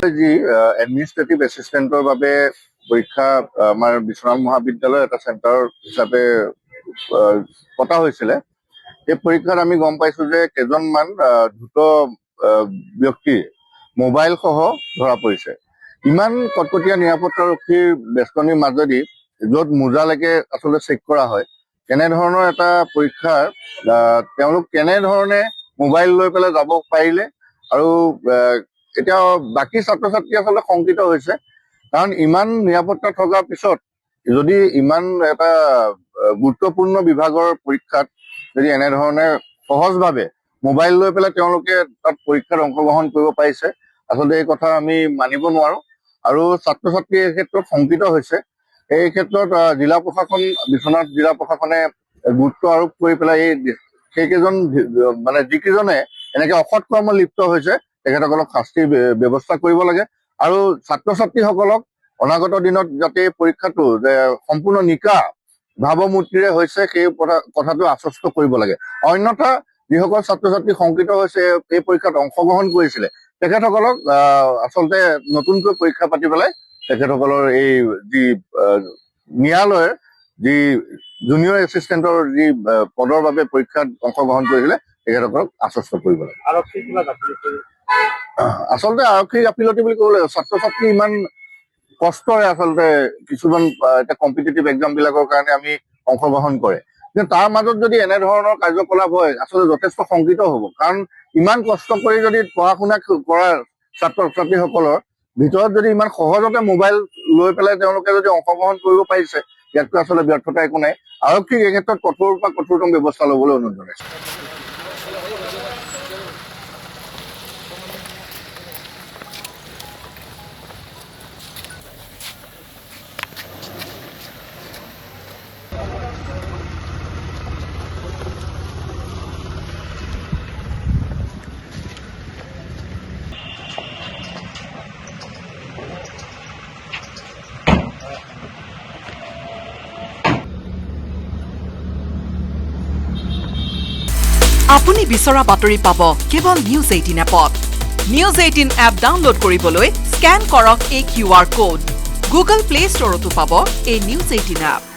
যি এডমিনিষ্ট্ৰেটিভ এছিষ্টেণ্টৰ বাবে পৰীক্ষা আমাৰ বিশ্বনাথ মহাবিদ্যালয় এটা চেণ্টাৰ হিচাপে পতা হৈছিলে। এই পৰীক্ষাত আমি গম পাইছো যে কেইজনমান দ্ৰুত ব্যক্তি মোবাইল সহ ধৰা পৰিছে। ইমান কটকটীয়া নিৰাপত্তাৰক্ষীৰ বেষ্টনীৰ মাজেদি য'ত মোজালৈকে আচলতে চেক কৰা হয়, তেনেধৰণৰ এটা পৰীক্ষাৰ তেওঁলোক কেনেধৰণে মোবাইল লৈ পেলাই যাব পাৰিলে আৰু এতিয়া বাকী ছাত্ৰ ছাত্ৰী আচলতে শংকিত হৈছে। কাৰণ ইমান নিৰাপত্তা থকাৰ পিছত যদি ইমান এটা গুৰুত্বপূৰ্ণ বিভাগৰ পৰীক্ষাত যদি এনেধৰণে সহজভাৱে মোবাইল লৈ পেলাই তেওঁলোকে তাত পৰীক্ষাত অংশগ্ৰহণ কৰিব পাৰিছে, আচলতে এই কথা আমি মানিব নোৱাৰো। আৰু ছাত্ৰ ছাত্ৰী এই ক্ষেত্ৰত শংকিত হৈছে। এই ক্ষেত্ৰত জিলা প্ৰশাসন, বিশ্বনাথ জিলা প্ৰশাসনে গুৰুত্ব আৰোপ কৰি পেলাই সেইকেইজন মানে যিকেইজনে এনেকে অসৎ কৰ্মত লিপ্ত হৈছে তেখেতসকলক শাস্তিৰ ব্যৱস্থা কৰিব লাগে। আৰু ছাত্ৰ ছাত্ৰীসকলক অনাগত দিনত যাতে পৰীক্ষাটো যে সম্পূৰ্ণ নিকা ভাৱমূৰ্তিৰে হৈছে সেই কথাটো আশ্বস্ত কৰিব লাগে। অন্যথা যিসকল ছাত্ৰ ছাত্ৰী শংকিত হৈছে এই পৰীক্ষাত অংশগ্ৰহণ কৰিছিলে তেখেতসকলক আচলতে নতুনকৈ পৰীক্ষা পাতি পেলাই তেখেতসকলৰ এই যি ন্যায়ালয়ৰ যি জুনিয়ৰ এছিষ্টেণ্টৰ যি পদৰ বাবে পৰীক্ষাত অংশগ্ৰহণ কৰিছিলে তেখেতসকলক আশ্বস্ত কৰিব লাগে। আচলতে আৰক্ষী গাফিলতি বুলি ক'বলৈ ছাত্ৰ ছাত্ৰী ইমান কষ্টৰে আচলতে কিছুমান এতিয়া কম্পিটিটিভ এক্সাম বিলাকৰ কাৰণে আমি অংশগ্ৰহণ কৰে, কিন্তু তাৰ মাজত যদি এনেধৰণৰ কাৰ্যকলাপ হয় আচলতে যথেষ্ট শংকিত হ'ব। কাৰণ ইমান কষ্ট কৰি যদি পঢ়া শুনা কৰা ছাত্ৰ ছাত্ৰীসকলৰ ভিতৰত যদি ইমান সহজতে মোবাইল লৈ পেলাই তেওঁলোকে যদি অংশগ্ৰহণ কৰিব পাৰিছে, ইয়াতকৈ আচলতে ব্যৰ্থতা একো নাই। আৰক্ষীক এই ক্ষেত্ৰত কঠোৰ পৰা কঠোৰতম ব্যৱস্থা ল'বলৈ অনুৰোধ জনাইছে। আপুনি বিচৰা বাতৰি পাব কেৱল নিউজ 18 এপত। নিউজ 18 এপ ডাউনলোড কৰিবলৈ স্কেন কৰক এই QR কোড। গুগল প্লে ষ্টৰতো পাব এই নিউজ 18 এপ।